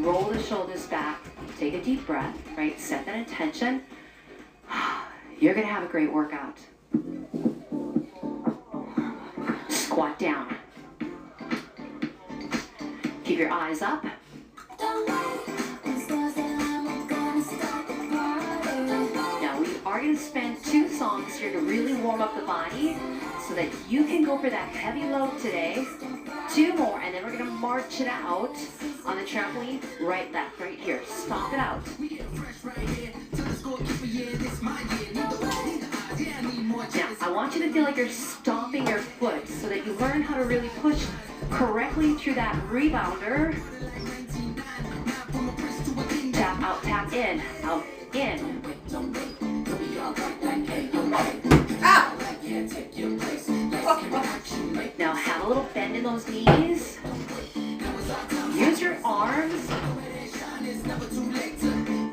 roll the shoulders back, take a deep breath, right? Set that intention. You're gonna have a great workout. Squat down. Keep your eyes up. Now we are gonna spend 2 songs here to really warm up the body so that you can go for that heavy load today. 2 more, and then we're gonna march it out on the trampoline. Right, left, right here. Stomp it out. Now, I want you to feel like you're stomping your foot so that you learn how to really push correctly through that rebounder. Tap out, tap in, out, in. Ow! Now have a little bend in those knees. Use your arms.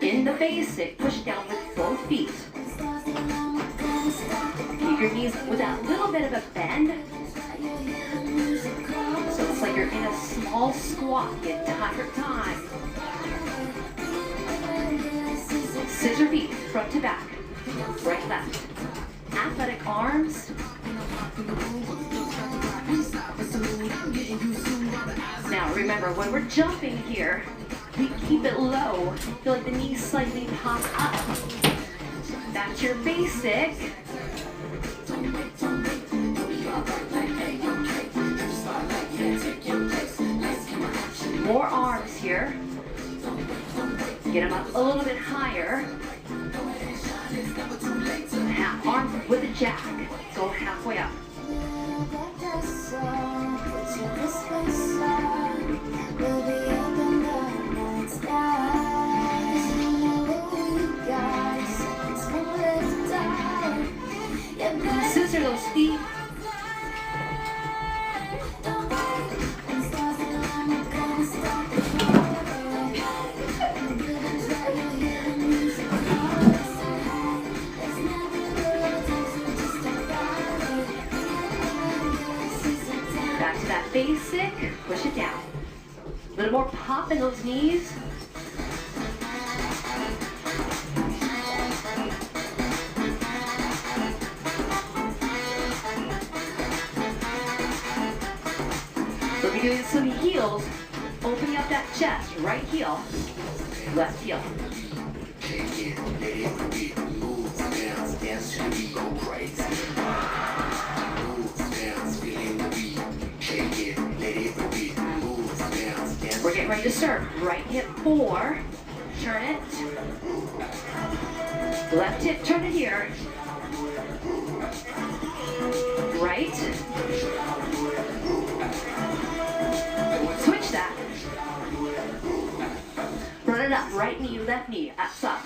In the basic, push down with both feet. Keep your knees with that little bit of a bend. So it's like you're in a small squat the entire time. Scissor feet, front to back, right, left. Athletic arms. Now remember, when we're jumping here, we keep it low. Feel like the knees slightly pop up. That's your basic. More arms here. Get them up a little bit higher. Half arms with a jack. Go halfway up. Scissor those feet. Back to that basic. Push it down. A little more pop in those knees. So we're doing some heels. Opening up that chest. Right heel. Left heel. We're getting ready to serve. Right hip 4. Turn it. Left hip, turn it here. Right. Switch that. Run it up. Right knee, left knee. Up.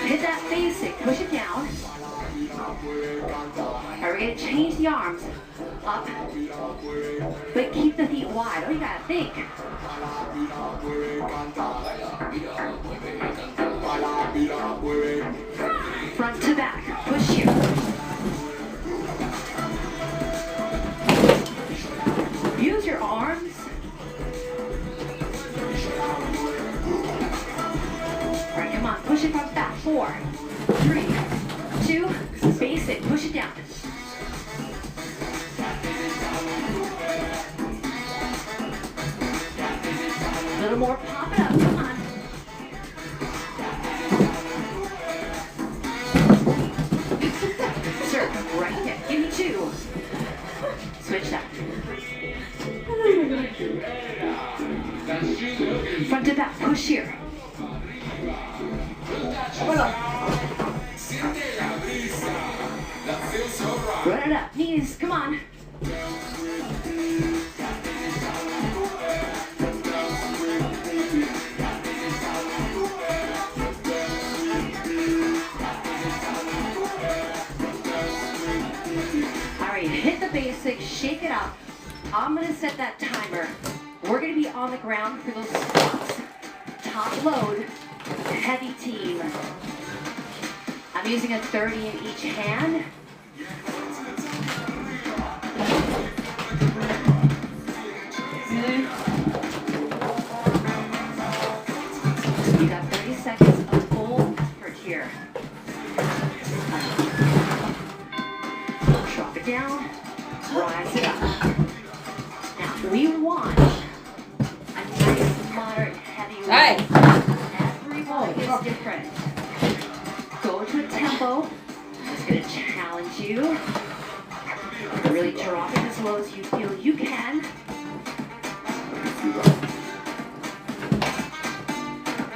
Hit that basic, push it down. Alright, we're going to change the arms. Up. But keep the feet wide. Oh, you gotta think. Front to back. Push here. Use your arms. Alright, come on. Push it from back. 4, 3, 2, basic. Push it down. A little more. Pop it up. Come on. Serve. Right hip. Give me 2. Switch that. Front to back. Push here. Run it up. Knees. Come on. Alright, hit the basics, shake it up. I'm going to set that timer. We're going to be on the ground for those squats. Top load. Head using a 30 in each hand. You got 30 seconds of full effort here. Drop it down, rise it up. Now we want a nice, moderate, heavy weight. Everyone is different. Go to a tempo that's going to challenge you. Really drop it as low as you feel you can.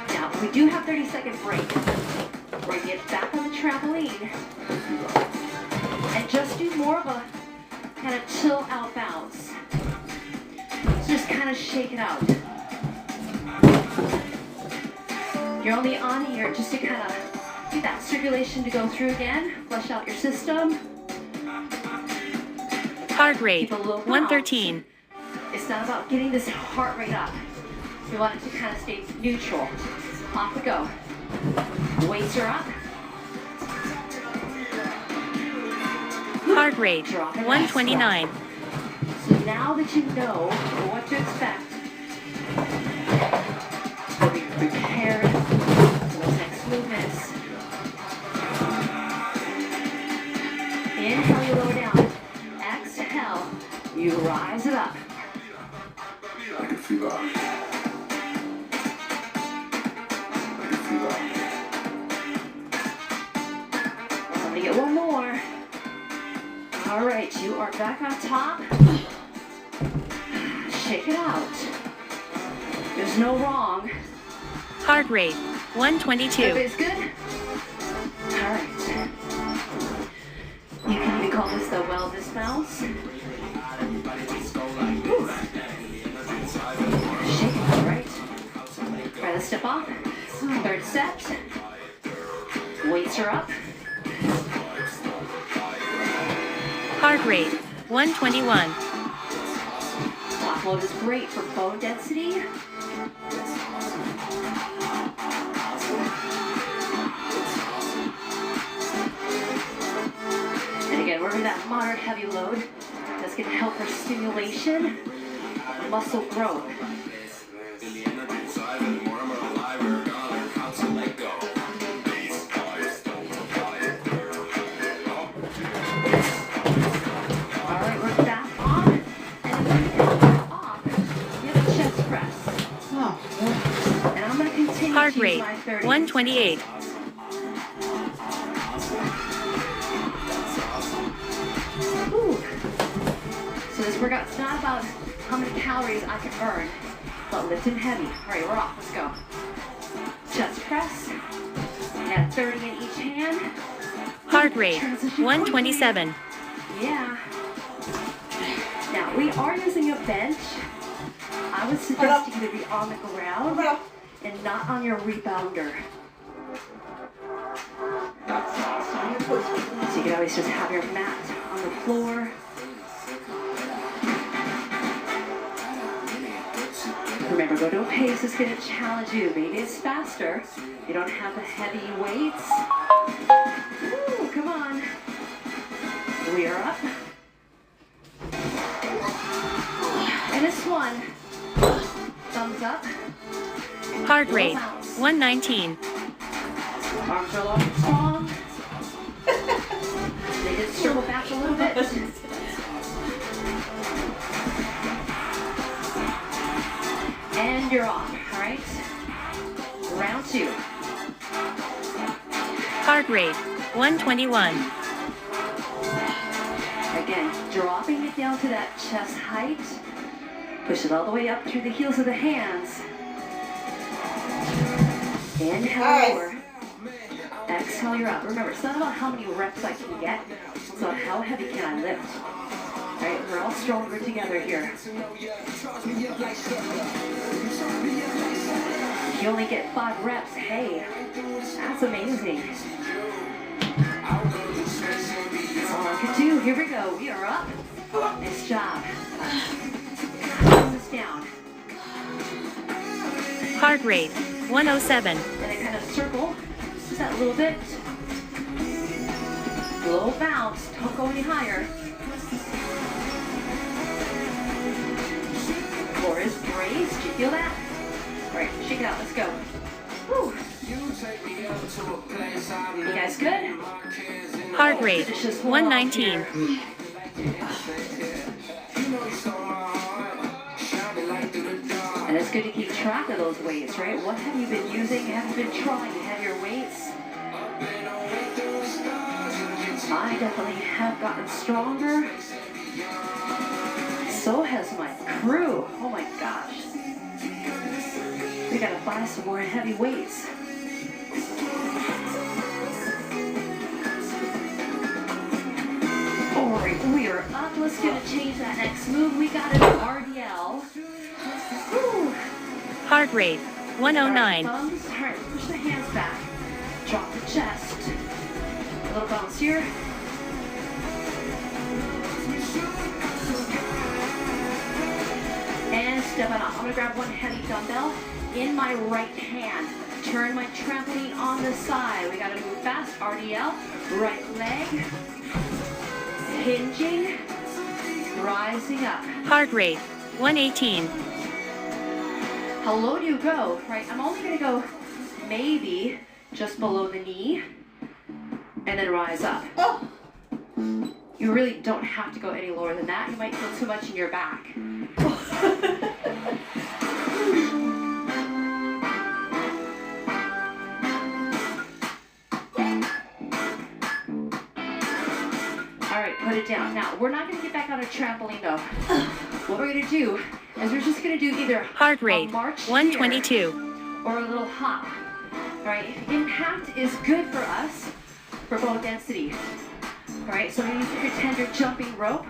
Now, we do have 30-second break. We're going to get back on the trampoline and just do more of a kind of chill out bounce. So just kind of shake it out. You're only on here just to kind of get that circulation to go through again, flush out your system. Heart rate 113. It's not about getting this heart rate up. We want it to kind of stay neutral. Off we go. Weights are up. Heart rate 129. So now that you know what to expect, you'll be prepared for those next movements. Inhale, you lower down. Exhale, you rise it up. I can feel that. I'm gonna get one more. All right, you are back on top. Shake it out. There's no wrong. Heart rate 122. Everybody's good? All right. You can even call this the wellness bounce. Shake it, all right? Try to step off. Third set. Weights are up. Heart rate 121. Top load is great for bone density. And again, we're in that moderate heavy load. That's going to help for stimulation, muscle growth. Heart rate 128. Ooh. So this workout's not about how many calories I can burn, but lifting heavy. All right, we're off. Let's go. Chest press. Got 30 in each hand. Heart rate 127. Yeah. Now we are using a bench. I would suggest you to be on the ground and not on your rebounder. So you can always just have your mat on the floor. Remember, go to a pace that's going to challenge you. Maybe it's faster. You don't have the heavy weights. Woo, come on. We are up. And this one, thumbs up. Heart rate 119. Arms are long and strong. They just circle back a little bit. And you're off, all right? Round two. Heart rate 121. Again, dropping it down to that chest height. Push it all the way up through the heels of the hands. Inhale lower. Exhale, you're up. Remember, it's not about how many reps I can get. It's about how heavy can I lift. All right, we're all stronger together here. If you only get 5 reps, hey, that's amazing. That's all I can do. Here we go. We are up. Nice job. Put this down. Heart rate 107. And then kind of circle just that little bit. Slow bounce, don't go any higher. Floor is braced, do you feel that? All right, shake it out, let's go. Woo. You guys good? Heart rate, 119. And it's good to keep track of those weights, right? What have you been using? Have you been trying heavier weights? I definitely have gotten stronger. So has my crew. Oh my gosh. We gotta buy some more heavy weights. Alright, we are up. Let's gonna change that next move. We got an RDL. Woo. Heart rate, 109. Thumbs. Alright, push the hands back. Drop the chest. A little bounce here. And step on up. I'm gonna grab one heavy dumbbell in my right hand. Turn my trampoline on the side. We gotta move fast. RDL. Right leg. Hinging. Rising up. Heart rate, 118. How low do you go? Right, I'm only gonna go maybe just below the knee and then rise up. Oh. You really don't have to go any lower than that. You might feel too much in your back. All right, put it down. Now, we're not gonna get back on a trampoline though. What we're gonna do is we're just gonna do either Heart rate, a march 122. or a little hop. All right, impact is good for us for bone density. All right, so maybe you can pretend you're jumping rope,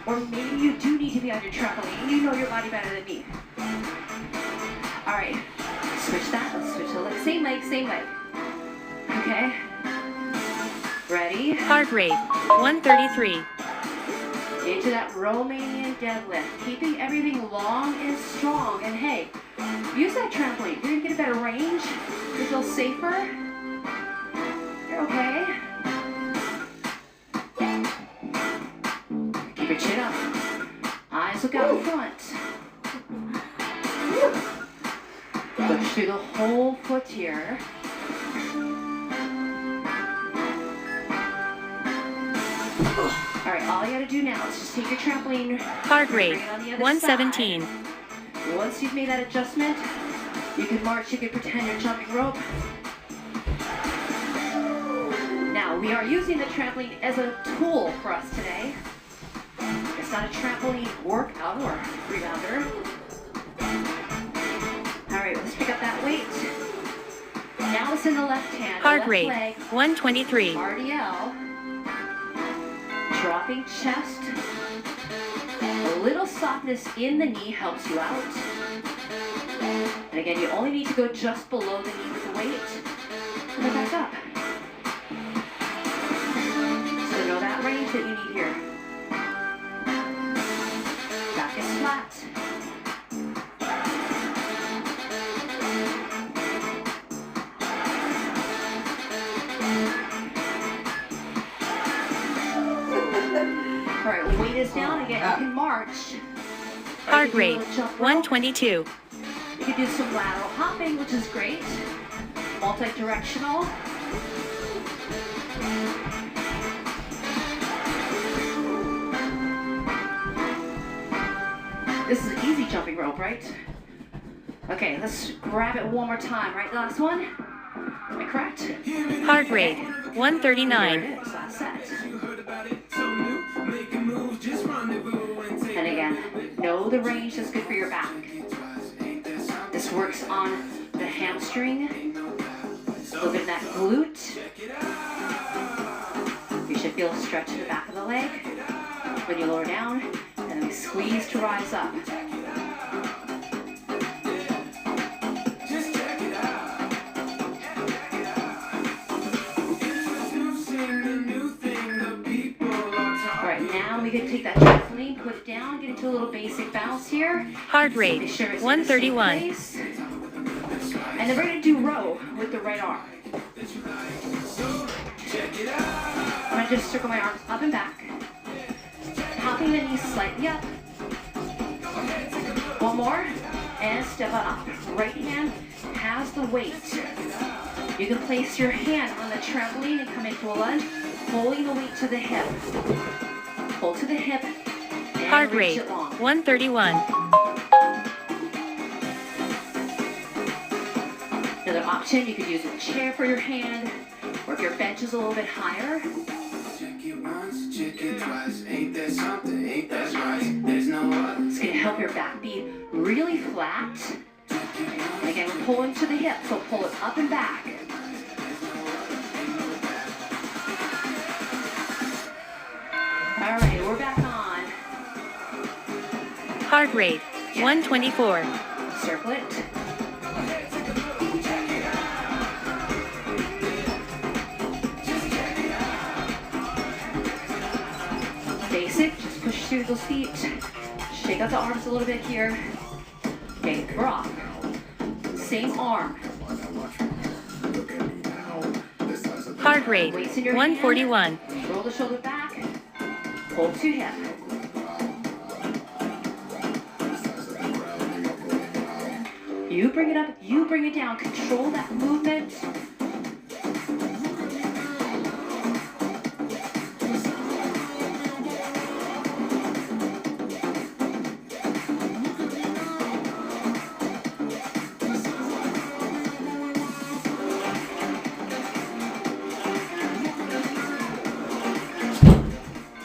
or maybe you do need to be on your trampoline. You know your body better than me. All right, switch that. Let's switch the leg. Same leg, same leg. Okay. Ready? Heart rate, 133. Into that Romanian deadlift, keeping everything long and strong. And hey, use that trampoline. You're gonna get a better range. You feel safer. You're okay. Keep your chin up. Eyes look out in front. Push through the whole foot here. All right, all you gotta do now is just take your trampoline. Heart rate, 117. Side. Once you've made that adjustment, you can march, you can pretend you're jumping rope. Now, we are using the trampoline as a tool for us today. It's not a trampoline workout or rebounder. All right, let's pick up that weight. Now it's in the left hand. Heart left rate, leg. 123. RDL. Dropping chest. A little softness in the knee helps you out. And again, you only need to go just below the knee with the weight. And then back up. So know that range that you need here. Back is flat. All right, weight is down again. You can march. Heart rate, 122. You can do some lateral hopping, which is great. Multi-directional. This is easy jumping rope, right? Okay, let's grab it one more time. Right, last one. Am I correct? Heart rate, 139. There it is, last set. And again, know the range that's good for your back. This works on the hamstring, a little bit of that glute. You should feel a stretch in the back of the leg when you lower down, and then we squeeze to rise up. We can take that trampoline, put it down, get into a little basic bounce here. Heart rate, Make sure it's 131. in the same place. And then we're going to do row with the right arm. I'm going to just circle my arms up and back. Popping the knees slightly up. One more. And step on up. Right hand has the weight. You can place your hand on the trampoline and come into a lunge, pulling the weight to the hip. Pull to the hip. And Heart reach rate, it long. 131. Another option, you could use a chair for your hand, or if your bench is a little bit higher. Check it once, check it twice. Ain't that something? Ain't that right? There's no other. It's going to help your back be really flat. And again, we're pulling to the hip, so pull it up and back. All right, we're back on. Heart rate, 124. Circle it. Basic, just push through those feet. Shake out the arms a little bit here. Okay, we're off. Same arm. Heart rate, Weights in your 141. hand. Roll the shoulder back. Pull to hip. You bring it up, you bring it down. Control that movement.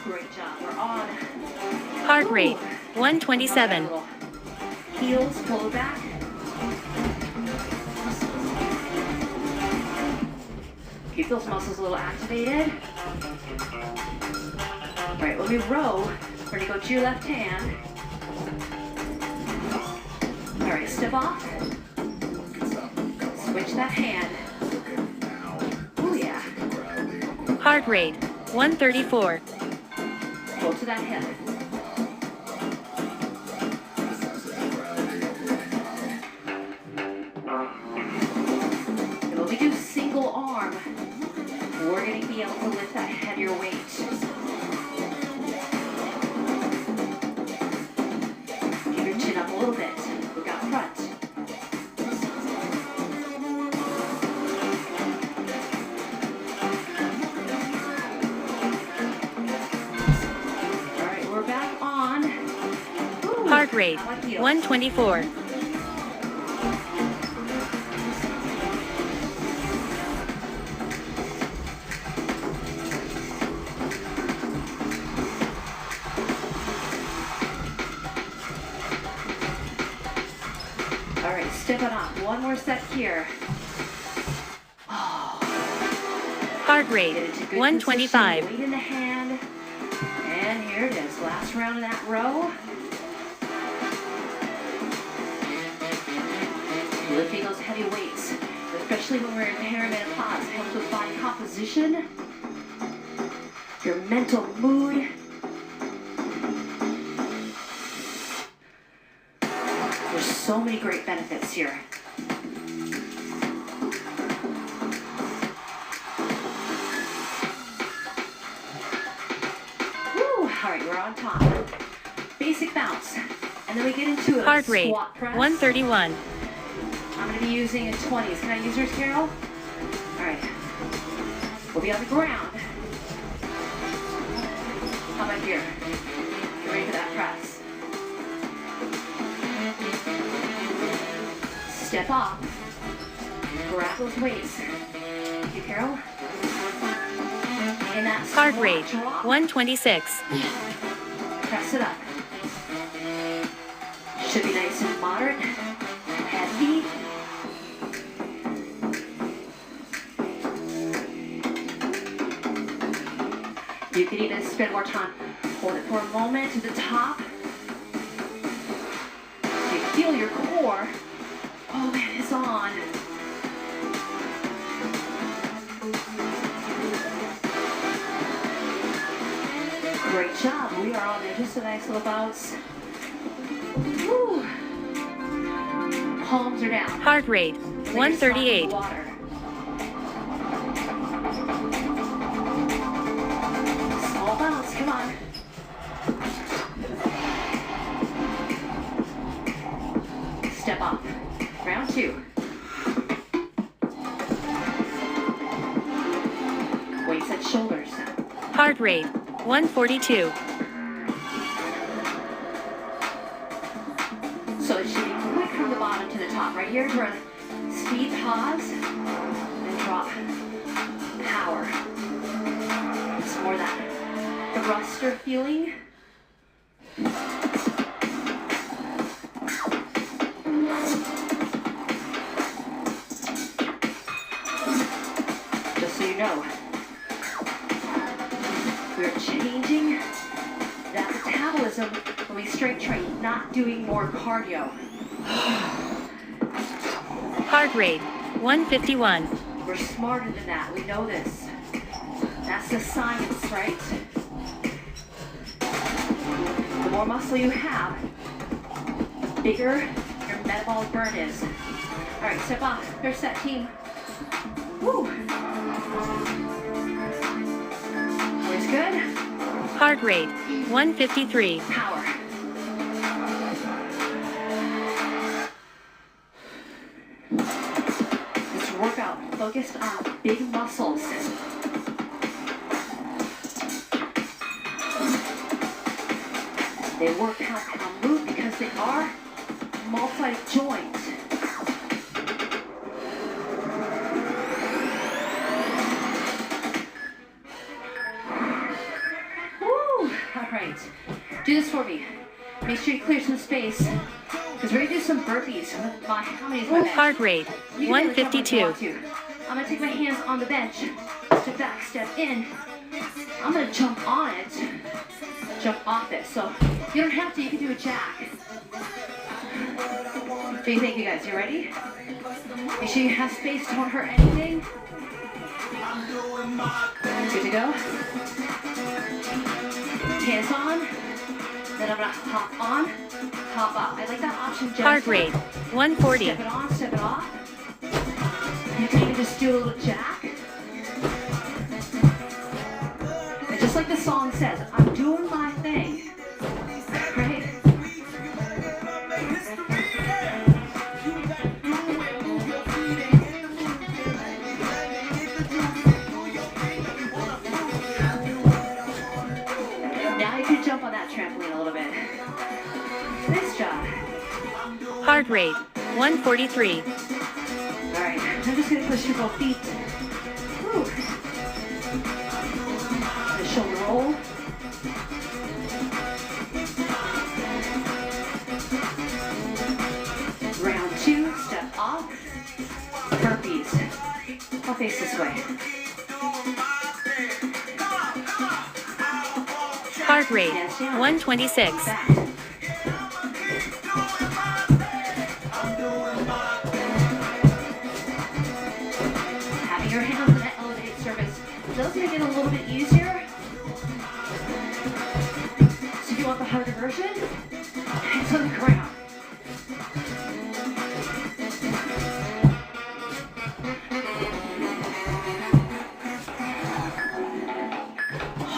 Great job. We're on. Heart rate, 127. Heels, pull it back. Keep those muscles a little activated. All right, when we row, we're gonna go to your left hand. All right, step off. Switch that hand. Oh yeah. Heart rate, 134. Go to that hip. And when we do single arm, we're going to be able to lift that heavier weight. Keep your chin up a little bit. Look out front. All right, we're back on. Ooh, Heart rate, I like heels. 124. All right, step it up. One more set here. Heart rate, Get into good 125. position, weight in the hand. And here it is. Last round in that row. Lifting those heavy weights, especially when we're in perimenopause. It helps with body composition, your mental mood. There's so many great benefits here. Woo! All right, we're on top. Basic bounce. And then we get into a Heart rate, squat press. 131. I'm going to be using a 20s. Can I use yours, Carol? All right. We'll be on the ground. How about here? Get ready for that press. Step off. Grab those weights. You, Carol? And that Heart squat rate, drop. 126. Press it up. Should be nice and moderate. Heavy. You can even spend more time. Hold it for a moment to the top. You feel your core. Oh, it is on. Great job. We are on there. Just a nice little bounce. Woo. Palms are down. Heart rate, Take a 138. spot in the water. Heart rate 142. So it should be quick from the bottom to the top. Right here, we're gonna speed, pause, and drop. Power. It's more that thruster feeling. Just so you know, we're changing that metabolism when we strength train, not doing more cardio. Heart rate 151. We're smarter than that. We know this. That's the science, right? The more muscle you have, the bigger your metabolic burn is. All right, step off. Third set, team. Woo! Always good. Heart rate 153. Power. This workout focused on big muscles. They work compound move because they are multi-joint. Woo! All right. Do this for me. Make sure you clear some space because we're gonna do some burpees. How many is my bench? Heart rate You can really jump if you 152. want to. I'm gonna take my hands on the bench, step back, step in. I'm gonna jump on it, jump off it. So you don't have to, you can do a jack. What do you think, you guys? You ready? Make sure you have space, don't hurt anything. Good to go. Hands on. Then I'm gonna hop on, hop off. I like that option, Jennifer. Heart rate 140. Step it on, step it off. You can even just do a little jack. And just like the song says, I'm doing my thing. Right? Now you can jump on that trampoline a little bit. Nice job. Heart rate 143. All right, I'm just gonna push your both feet. Woo. The shoulder roll. Round 2, step off. Burpees. I'll face this way. Heart rate 126. Back. Having your hands on that elevated surface does make it a little bit easier. So if you want the harder version, hands on the ground.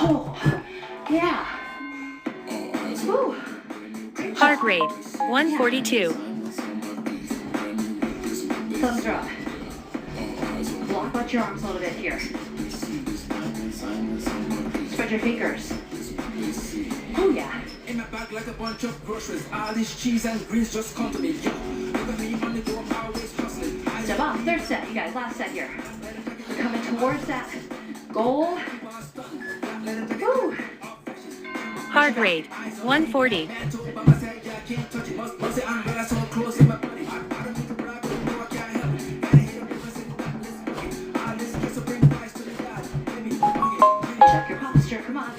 Oh, yeah. Woo. Great Heart job. rate 142. Thumbs are up. Block out your arms a little bit here. Spread your fingers. Oh yeah. In my bag like a bunch of groceries. All this cheese and greens just come to me. Yo, look at me on the go, I'm always hustling. Step off. Third set, you guys. Last set here. We're coming towards that goal. Woo. Heart rate 140. Check your posture. Come on.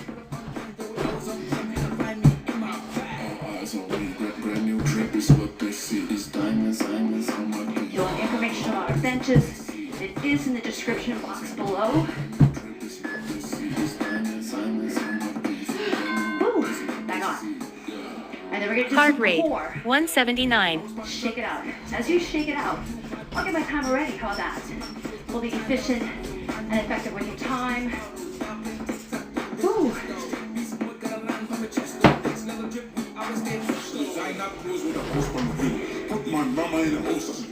Brand new drip is what they see. These diamonds, how much If you want information about our benches, it is in the description box below. Woo. Back on. And then we're gonna do Heart some rate core. 179. Shake it out. As you shake it out, I'll get my timer ready. How about that? We'll be efficient and effective with your time. Woo. Put my mama in a poster.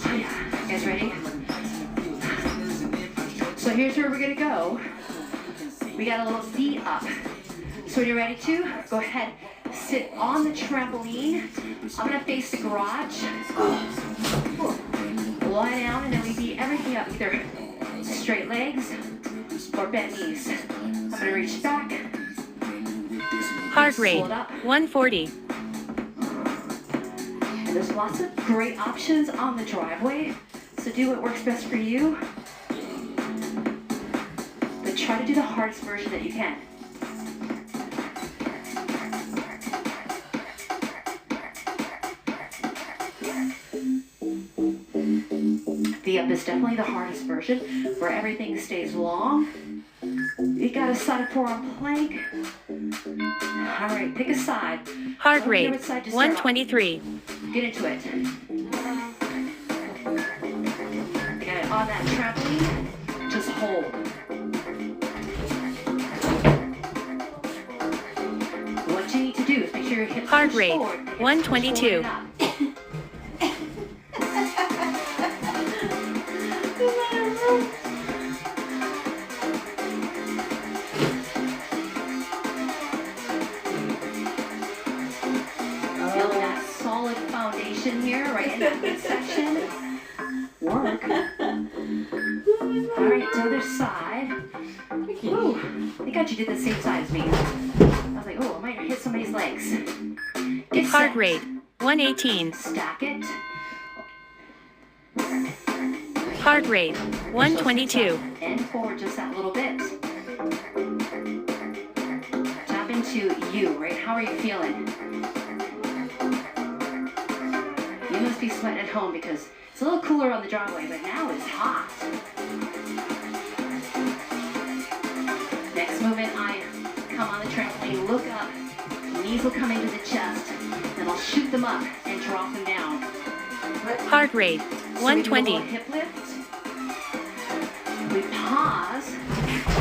Oh yeah. You guys ready? So here's where we're gonna go. We got a little V up. So when you're ready to, go ahead, sit on the trampoline. I'm gonna face the garage. Lie down, and then we beat everything up, either straight legs or bent knees. I'm gonna reach back. Heart rate, Hold up. 140. And there's lots of great options on the driveway, so do what works best for you. But try to do the hardest version that you can. The up is definitely the hardest version, where everything stays long. You got a side forearm plank. All right, pick a side. Heart Let me know rate, which side to start off. 123. Get into it. Get it on that trampoline. Just hold. What you need to do is make sure your hips Heart push rate, forward, hips push 122. forward and up. Building that solid foundation here, right in that midsection. Work. All right, to the other side. Ooh, I think I actually did the same side as me. I was like, oh, I might hit somebody's legs. Get Heart set. rate, 118. Stack it. Heart rate, 122. And forward just that little bit. Tap into you, right? How are you feeling? You must be sweating at home because it's a little cooler on the driveway, but now it's hot. Next movement, I come on the trampoline, look up, knees will come into the chest, then I'll shoot them up and drop them down. Heart rate, So we do a 120. little hip lift. We pause.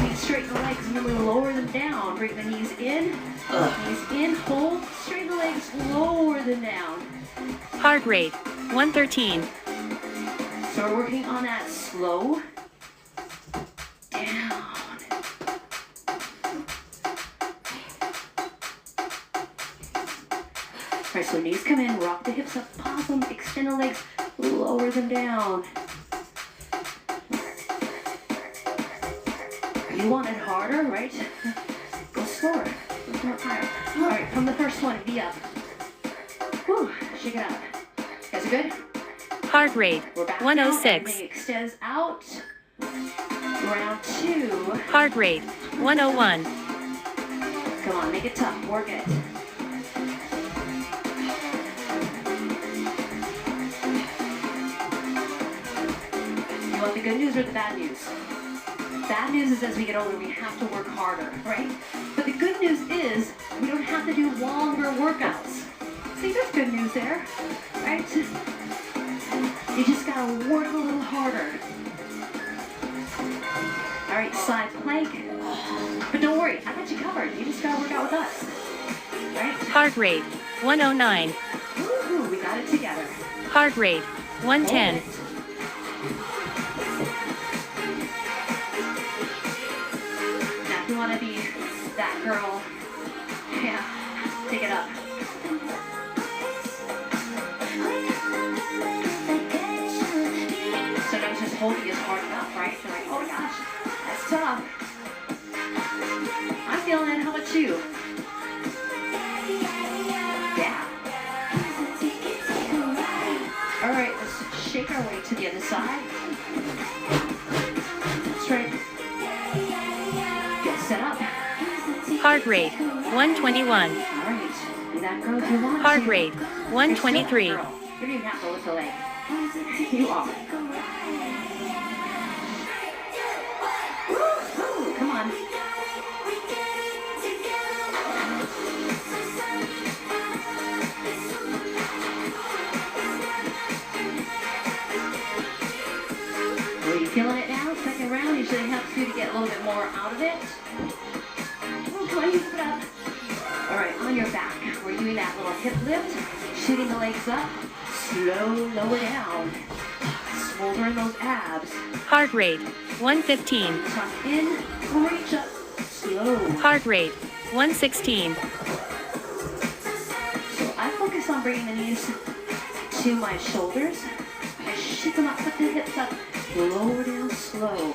We straighten the legs and then we lower them down. Bring the knees in. Knees in. Hold. Straighten the legs. Lower them down. Heart rate, 113. So we're working on that slow down. Alright, so knees come in. Rock the hips up. Pause them. Extend the legs. Lower them down. You want it harder, right? Go slower. Go more higher. All right, from the first one, V up. Whew, shake it up. You guys are good? Heart rate, We're back 106. Now. Everything extends out. Round 2. Heart rate, 101. Come on, make it tough. Work it. You want the good news or the bad news? Bad news is as we get older, we have to work harder, right? But the good news is we don't have to do longer workouts. See, there's good news there, right? You just gotta work a little harder. All right, side plank. But don't worry, I got you covered. You just gotta work out with us, right? Heart rate, 109. Woo-hoo, we got it together. Heart rate, 110. Now, if you want to be that girl, yeah, pick it up. Sometimes just holding is hard enough, right? You're like, oh gosh, that's tough. I'm feeling it. How about you? Yeah. All right, let's shake our way to the other side. Straight. Get set up. Heart rate, 121. All right. Be that girl if you want Heart to. rate, You're still that 123. girl. You don't even have to lift the leg. You are. Woo-hoo. Come on. Are you feeling it now? Second round usually helps you to get a little bit more out of it. Oh, come on, you put it up. All right, on your back, we're doing that little hip lift, shooting the legs up, slow, lower down, smoldering those abs. Heart rate, 115. Tuck in, reach up, slow. Heart rate 116. So I focus on bringing the knees to my shoulders. I shift them up, put the hips up, lower down slow.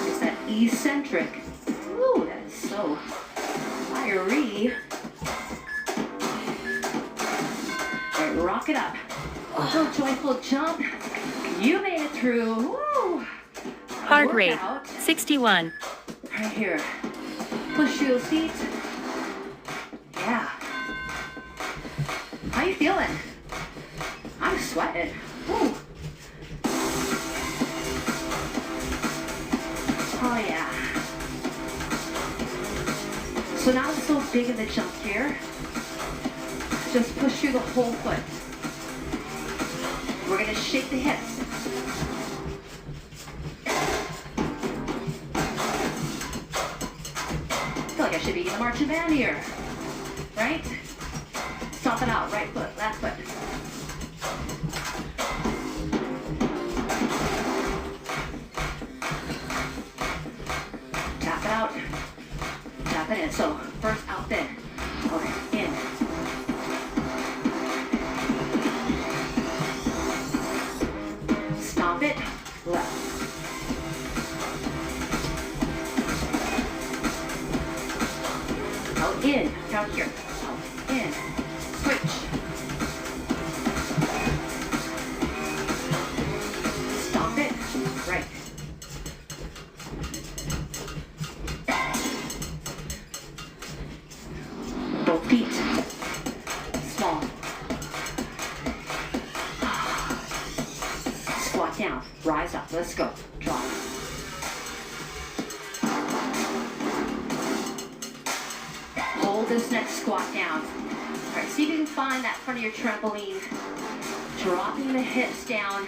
It's that eccentric. Ooh, that is so fiery. All right, rock it up. Little joyful jump. You made it through. Woo! Heart rate Workout. 61. Right here. Push through those feet. Yeah. How you feeling? I'm sweating. Woo. Oh yeah. So now it's so big in the jump here. Just push through the whole foot. We're gonna shake the hips. I feel like I should be in a marching band here, right? Stomp it out, right foot, left foot. Tap it out, tap it in. So first out then, okay, in. Stomp it, left. Out, in, out here, out, in, switch. Stomp it, right. Both feet, small. Squat down, rise up, let's go, drop. Hold this next squat down. All right, see if you can find that front of your trampoline. Dropping the hips down.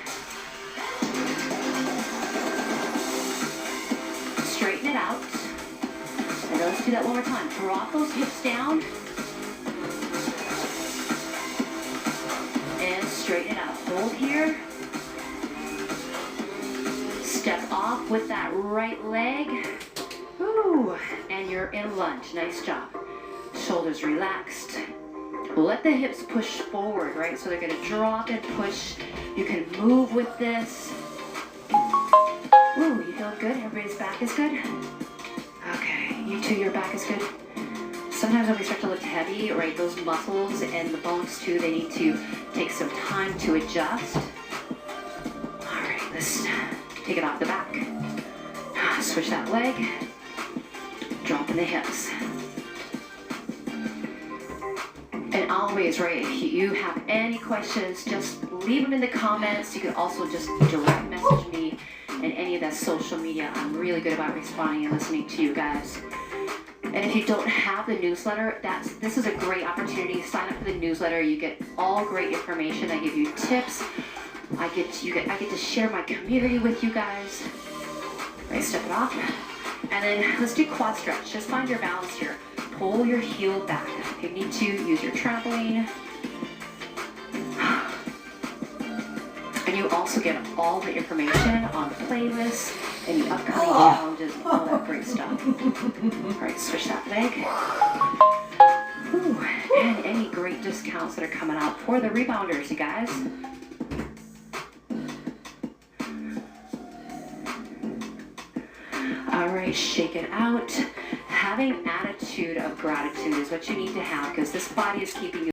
Straighten it out. And let's do that one more time. Drop those hips down. And straighten it out. Hold here. Step off with that right leg. Ooh, and you're in lunge. Nice job. Shoulders relaxed. Let the hips push forward, right? So they're gonna drop and push. You can move with this. Ooh, you feel good? Everybody's back is good? Okay, you too, your back is good. Sometimes when we start to lift heavy, right, those muscles and the bones too, they need to take some time to adjust. All right, let's take it off the back. Switch that leg. Dropping the hips. And always, right, if you have any questions, just leave them in the comments. You can also just direct message me in any of that social media. I'm really good about responding and listening to you guys. And if you don't have the newsletter, this is a great opportunity. Sign up for the newsletter. You get all great information. I give you tips. I get to share my community with you guys. Right, step it off. And then let's do quad stretch. Just find your balance here. Pull your heel back. If you need to, use your trampoline. And you also get all the information on the playlist and the upcoming challenges and all that great stuff. All right, switch that leg. Ooh, and any great discounts that are coming out for the rebounders, you guys. All right, shake it out. Having attitude of gratitude is what you need to have because this body is keeping you